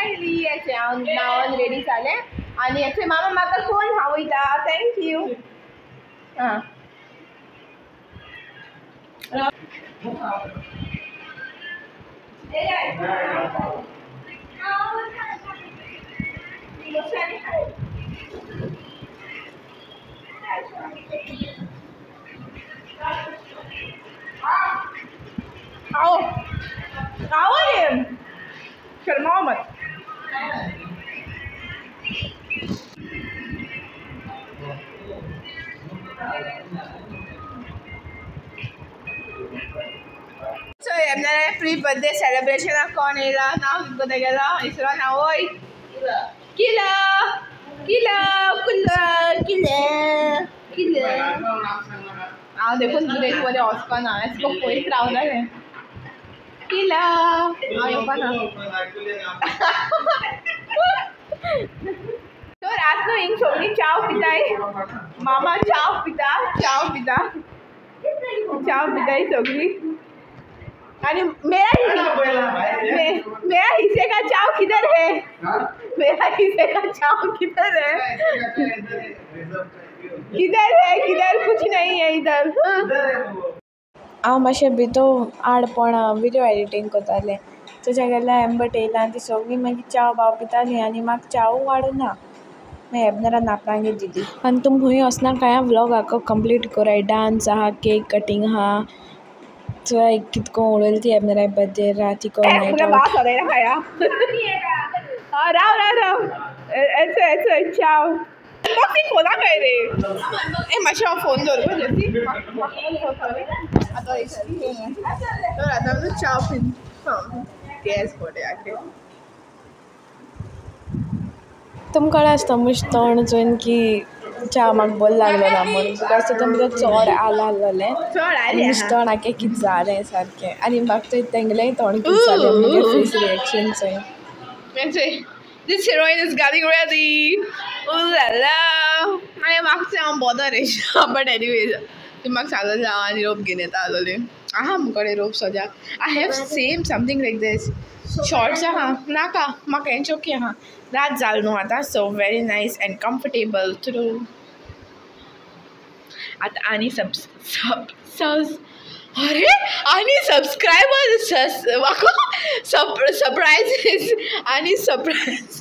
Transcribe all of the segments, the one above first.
Finally याचे हांव न्हांवन ready जालें आनी याचे मामा म्हाका कोण हांवयता थँक्यू आं आओ आओ ये शर्माओ मत सो येमनारे प्री बर्थडे सेलिब्रेशन कोण येयला नांव कितें तेगेलो इसरो नांव वय किलो किलो कुल्लो किलो किलो हांव देखून कितें मदें वचपाना एसको पयस रावलेलें किलो हांव येवपाना तर रात न्हू हिंग सगळीं चाव पिताय मामा चाव पिता ही सगळीं आणि मेरा हिस्से का चाव किधर है मेरा हिस्से का चाव किधर है किधर कुछ नहीं है इधर हांव मातशें भितो आडपण विडियो एडिटींग करतालें तुज्या गेल्यार एम्बट येयला आनी ती सगळीं मागीर चाव बाव पितालीं आनी म्हाका चाव वाडना मागीर एबनरा नापरांगे दिली आनी तुम खूंय वचना काय व्लॉग आख्खो कंप्लीट कोराय डांस आहा केक कटींग आहा चोय कितको उडयली ती एबनरा बर्थडे राती को नायट राव ऐसे चाव अनबॉक्सिंग खोला काय रे ए मातशें हांव फोन दवर जशी आतां चाव पिन गॅस बर्थडे आखे तुमकां कळ्ळें आसता मुश तोंड चोयन की च्या म्हाका बरें लागलो ना म्हणून बिकॉज तितून भितर चड आहलेलें आनी तोंड आख्खें कितें जालें सारकें आनी म्हाका थंय तेंगलेंय तोंड कितें जालें म्हणजे फेस रिएक्शन चोयन This heroine is getting ready. Ooh la la. I am actually bother it. But anyways, तुम्हाक सांगलें हांव आनी रोप घेवन येता आसलोलें आहा मुकडे रोप सद्याक I have same something like this. Shorts आहा नाका म्हाका हें चोकी आहा रात जाल न्हू आतां so very nice and comfortable to आतां आनी अरे आनी सबस्क्रायबर्स सरप्राइजीस आनी surprise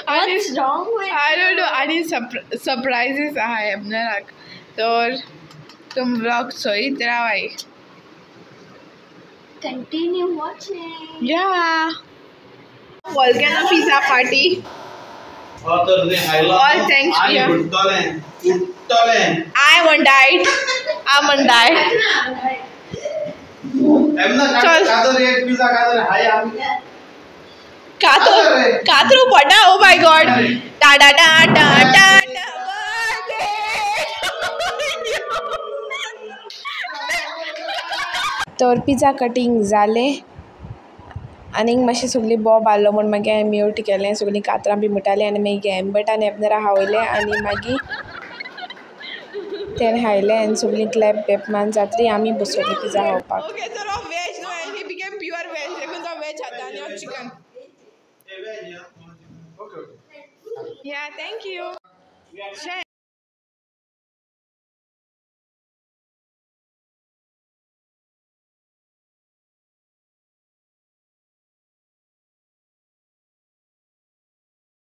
What's wrong with I don't know आनी सरप्राइजीस आहा एबनराक तर तुम vlog चोयत रावाय Continue watching. Yeah. Volcano pizza party. All thanks to you. I'm on diet. Katru pata. Oh my God. Da da da da da. तर pizza cutting जालें आनीक मातशें सगळीं Bob आहलो म्हूण मागीर हांवें म्यूट केलें सगळीं कातरां बी म्हणटालीं आनी मागीर एम्बट आनी एबनरा हावयलें आनी मागीर तेणें हायलें आनी सगळीं क्लॅप बेप मान जातलीं आमी बसोलीं पिझ्झा खावपाक Okay, so now veg, no, and he became pure veg. Because of veg, and your chicken. Yeah, thank you. Sure.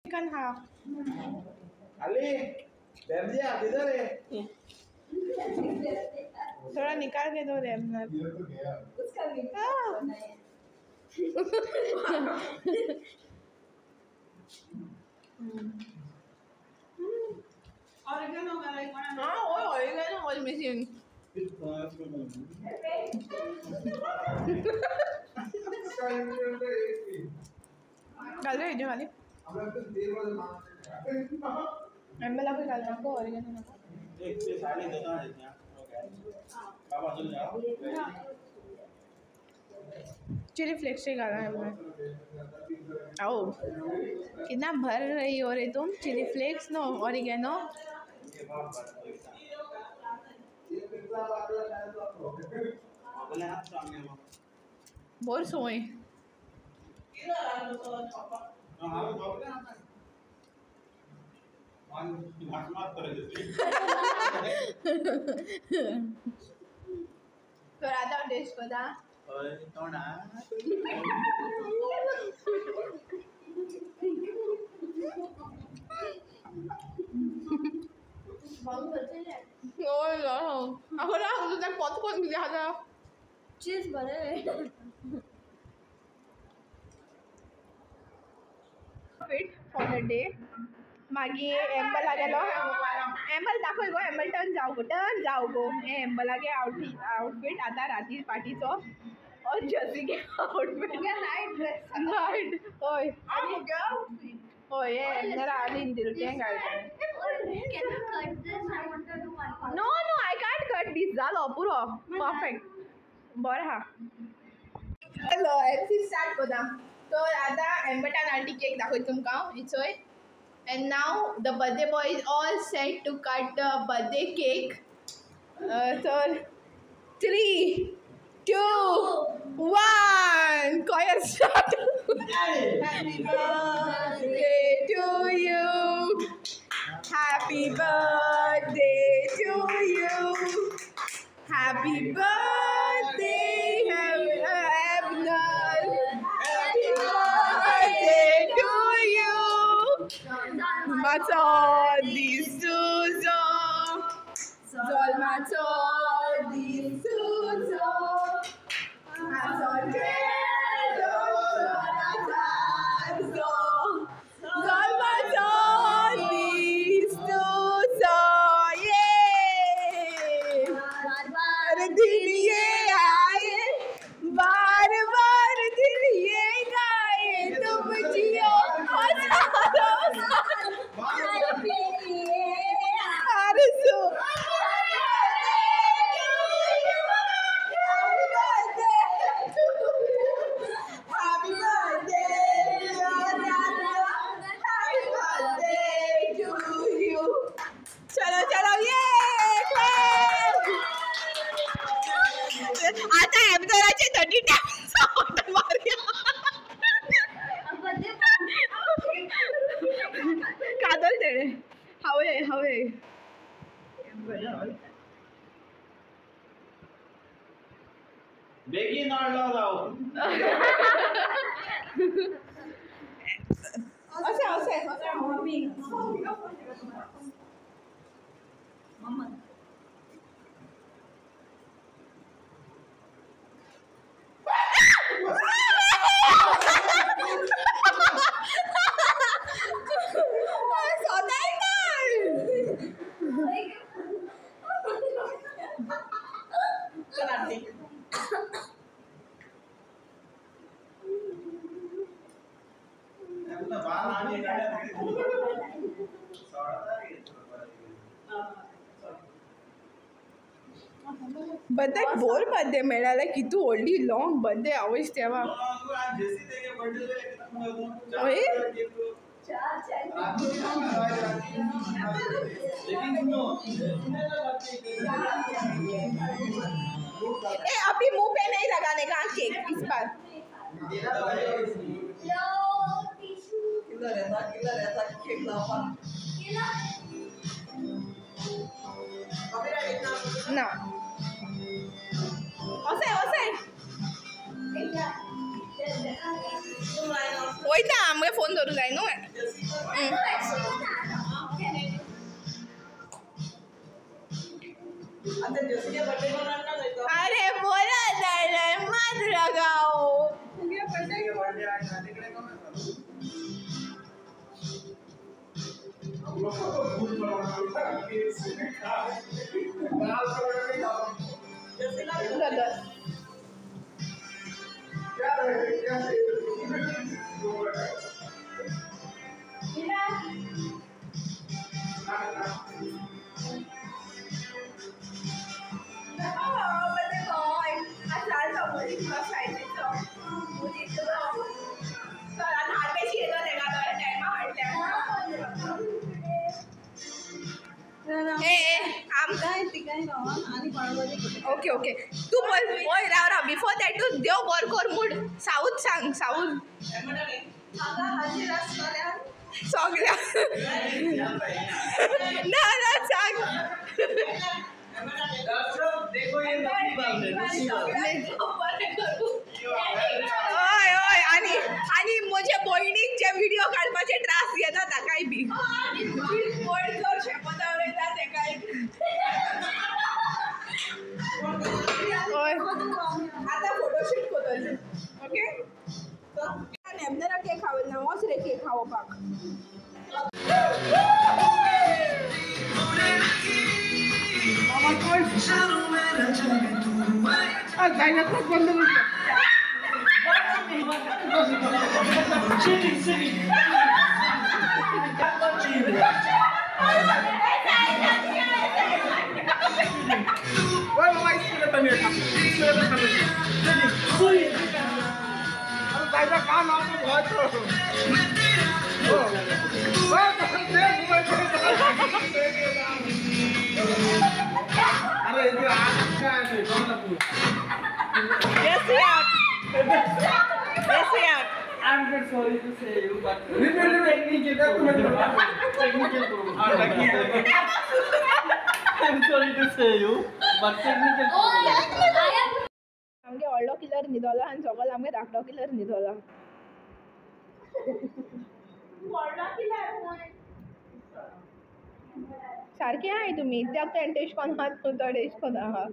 Chicken half. Ali, Bemlia, किधर है? थोड़ा निकाल के दो रे अपना oregano was missing. डाल दे इधर वाले एम्बला पे डालना को oregano ना एक से साड़ी दोनों है क्या? बाबा चल जाओ. चिली फ्लेक्स से डाला है हमने आओ कितना भर रही हो रे तुम चिली फ्लेक्स नो oregano बोर सोए तर आता टेस्ट करा ahora udah pot-pot bisa ada cheese boleh. fit for the day मागे एम्बल आगेलो एम्बल दाखय गो एम्बल टर्न जाऊ गो एम्बल आगे आउटफिट आता राती पार्टीचो और जसी के आउटफिट नाइट ड्रेस नाइट ओय आणि आउटफिट ओय जरा आली दिल के no I can't cut this जालो पुरो परफेक्ट बरं हा हेलो एमसी स्टार्ट कोदा तो आता एम्बटान आंटी केक दाखय तुमका इचोय and now the birthday boy is all set to cut the birthday cake so 3 2 1 choir start happy birthday to you happy birthday to you happy birthday Abner happy birthday to you Mato di Suzo Zol Mato di Suzo Azol Kedo Zol Zol Mato di Suzo Yay बार दिन ये आए बार बार दिन ये गाए तुम जियो Arisu. Happy birthday to you. चलो ये आता एमदराचे 30 टाइम्स आउट मारिया कादल तेरे हवे बेगीन हाडलो जाव असे mummy mamma birthday bore birthday मेळाले कितू व्हडली लॉंग बर्थडे आवयस तेवा ओय ए अभी मुंह पे नहीं लगाने का केक इस बार किलर केक लावा ना ओसे वयता आमगे फोन धरू जाय न्हू अरे बोला जायला मत लगाओ ओके ओके तू बोल ओय राव राव बिफोर दॅट तू देव बोर कोर मूड साऊथ सांग साऊथ सगळ्या ना ना सांग ओय ओय आणि म्हज्या भयणीक जे व्हिडिओ काडपाचे त्रास घेता ताकाय बी आता फोटोशूट करतले ओके नेमनेरा केक खावल ना वच रे केक खावपाक I'm sorry to say you, but I'm sorry to say you, but technical. आमगे व्हडलो किलर न्हिदलो आनी सगळो आमगे धाकटो किलर न्हिदलो सारकें आहाय तुमी त्याक तें टेश कोनात न्हू तो टेश कोना आहा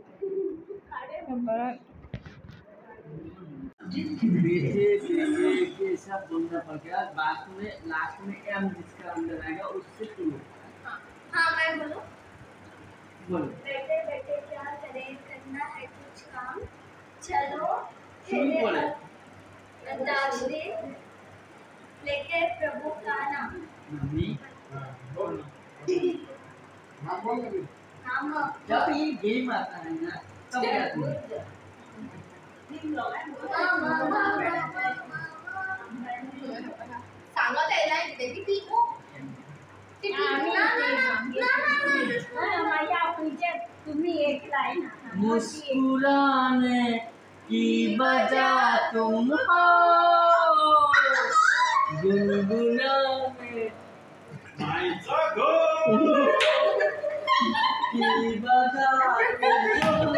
के सब बोलना पड़ेगा बाद में लास्ट में एम जिसका अंदर आएगा उससे शुरू हाँ मैं बोलूं बोलो बैठे बैठे क्या करें करना है कुछ काम चलो शुरू बोले अंदाज दे लेके प्रभु का नाम नहीं नाम जब ये गेम आता है ना तब याद सांगत आहे ना इथे किती तुम्ही एक लाईन मुस्कुराने की वजह तुम हो गुनगुनाने की वजह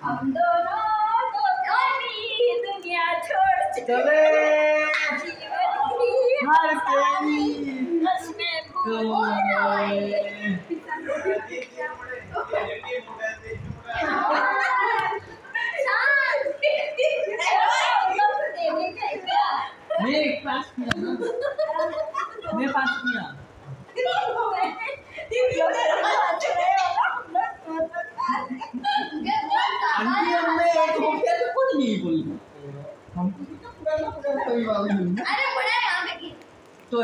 हम दोनों दुनिया छोड़ चले हर कोई उसमें भूल जाए मैं पास किया ना मैं पास किया आंटी हमने एक हो गया तो कुछ नहीं बोली हमको तो पुराना कोई वाली नहीं अरे बड़ा नाम देखिए तो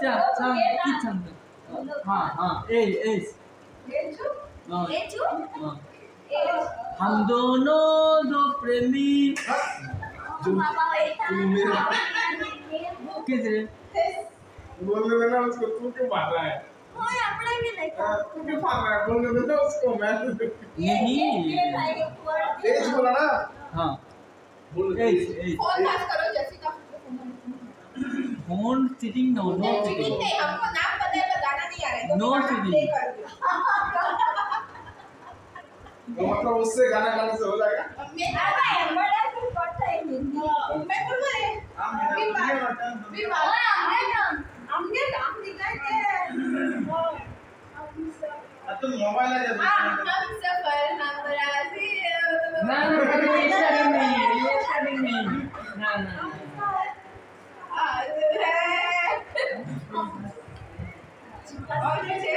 क्या सांग किस सांग हाँ हाँ एस हाँ हाँ हम दोनों दो प्रेमी किधर बोलने देना उसको तू क्यों मार रहा है तू क्यों मार रहा है बोलने देना उसको मैं नहीं एज बोला ना हाँ बोल एस फोन पास करो Jessica phone cheating no no cheating नहीं हमको नाम पता है पर गाना नहीं आ रहा है तो No गाना cheating. play कर दो तो मतलब उससे गाना गाने से हो जाएगा मैं बोल रहे हमने नाम निकाल के तुम मोबाइल है जब हम सफर हम राजी ना ना ये शादी नहीं है ये शादी नहीं ना ना और जैसे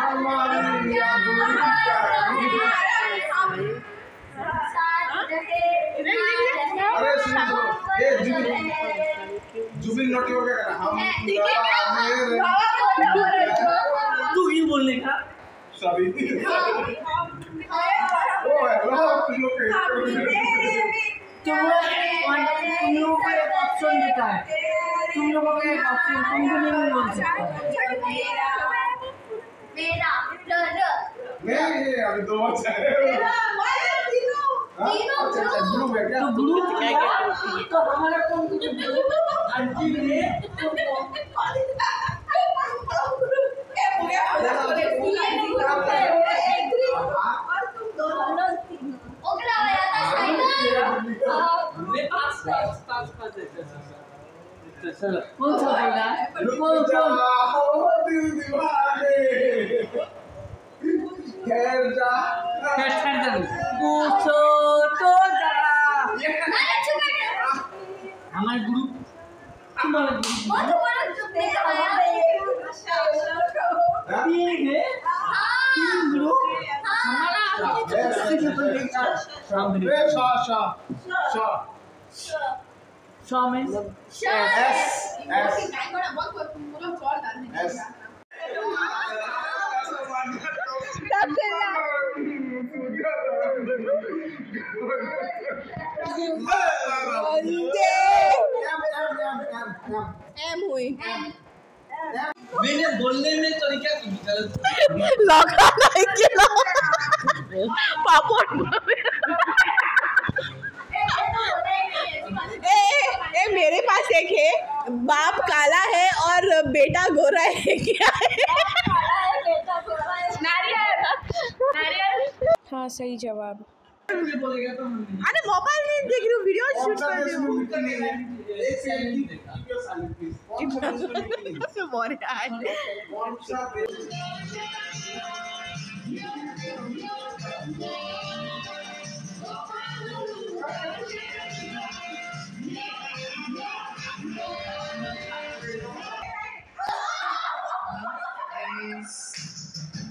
हमारी यादों अरे सुनो ए जुबिन नोटी हो गया हम तू ही बोलने का सभी ओ हेलो तुम लोगों को एक ऑप्शन देता है, तुम लोगों को एक ऑप्शन, तुम भी नहीं बोल सकते। नहीं अभी दो बच्चे हैं। तो ग्रुप तो हमारा कौन आंटी ने कौन सा बोला? ठहर जा। पूछो तो जरा। हमारे ग्रुप तुम्हारा तीन है, तीन ग्रुप एम हुई मैंने बोलने में तरीका गलत लगा नहीं किया पापड़ ए मेरे पास एक है, बाप काला है और बेटा गोरा है। क्या है? हाँ सही जवाब। बोलेगा तो अरे मोबाइल नहीं देख रही हूँ, वीडियो शूट कर रही हूँ।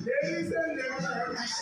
Ladies and gentlemen.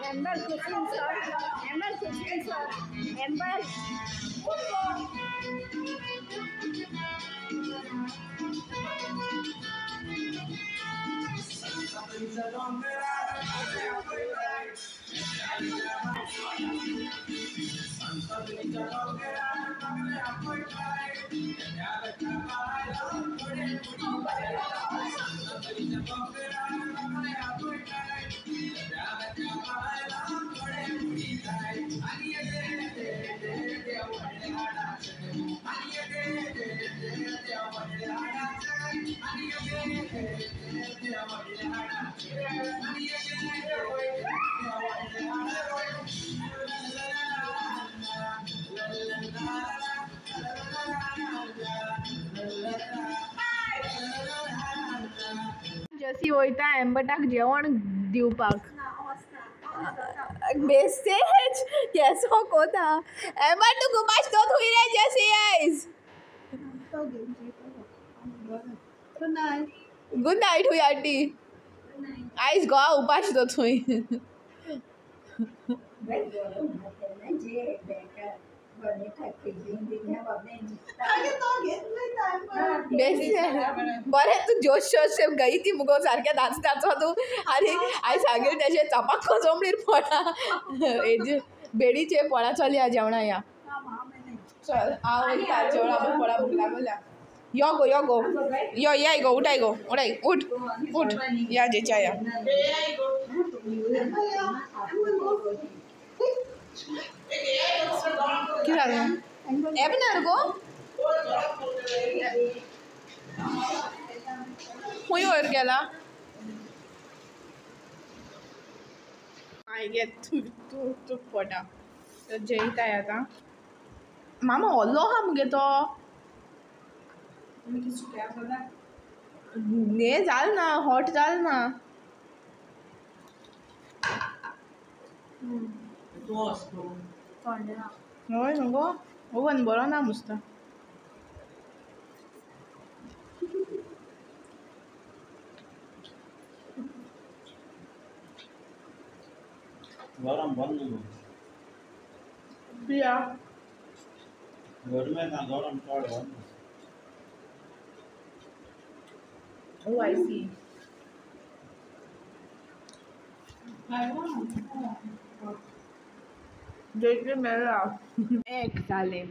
Amber cooking sir. Amber cooking sir. Amber. जशी वयता एम्बटाक जेवण दिवपाक बेस्तेच केसो कोता एम्बर तू गुमाश तो थुई रे जशी आयज गुड नाईट हुई आंटी आयज गोवा उपाश तो थुई बरें तू जोश जोश गई ती मुगो सारकें नाचता तू आनी हांवें सांगलें तशें चपाक कोजमणीर पडा हेजे बेडीचे पडा चलया जेवणा या चल हांव वयता जेवणा पडा भूक लागल्या यो गो यो या गो उठाय गो उठाय उठ उठ या जेच्या या कितें जालें एबनर गो खूंय वयर गेला आय तू पोटा जेयताय आतां मामा व्हरलो आहा मुगे तो हें जाल ना हॉट जाल ना हय न्हू गो ओवन बरो ना मुस्ता गरम बंद प्रिया घर में ना गरम चढ़ बंद Oh, I see. देखिए मेरा एक जाले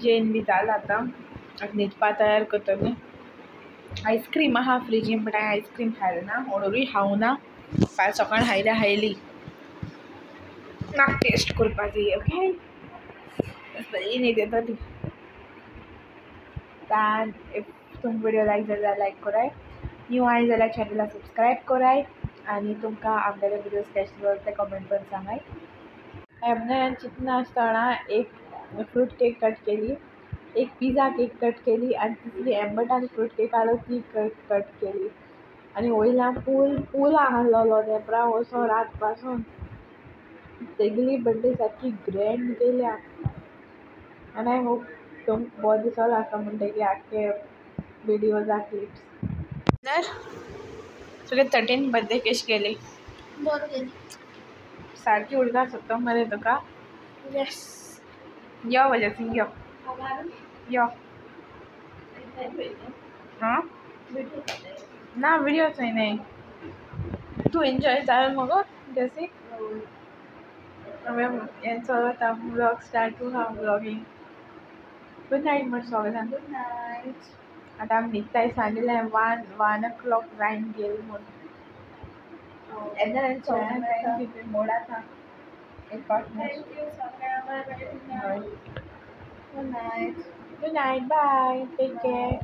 जेन बी जाला आता न्हिदपा तयार करतले आईस्क्रीम आहा फ्रिजीन बट हांवें आईस्क्रीम खायला ना ऑर्डरूय खावना फाल्यां सकाळ हायली म्हाका टेस्ट करपा जाय ओके बरी न्हीद येता ती इफ तुमकां व्हिडिओ लायक जाल्यार लायक कराय न्यू आय जाल्यार चॅनला सबस्क्रायब कराय आनी तुमकां आपल्याले व्हिडिओज कशे जाता ते कमेंट करून सांगाय एबनरान चिंतना आसतना एक फ्रूट केक कट केली एक पिझ्झा केक कट केली आनी तिसरी एम्बटान फ्रूट केक आलो ती कट केली आनी वयल्यान पूल आहलोलो नेपरा वचोन रात पासून सगली बर्थडे सारकी ग्रँड केल्या आनी आय होप तुमकां बरो दिसलो आसा म्हणटकीर आख्खे विडियोजा क्लिप्स तुगे 13th बर्थडे कशी गेली बरो गेली सारकी उडका सोदता मरे तुका यस यो वजसी यो हां ना व्हिडिओ नाही तू एन्जॉय जाल मगो जशी हें चलता व्लॉग स्टार्ट टू हा व्लॉगिंग गुड नाईट म्हण सगळ्यांक गुड नाईट आतां आमी न्हिदताय सांगलें 1 o'clock जायन गेल म्हूण एन्ना सगळ्यांक मोड आसा एक पार्ट थँक्यू सगळ्यांक bye bye good night Good night. Bye. Take care.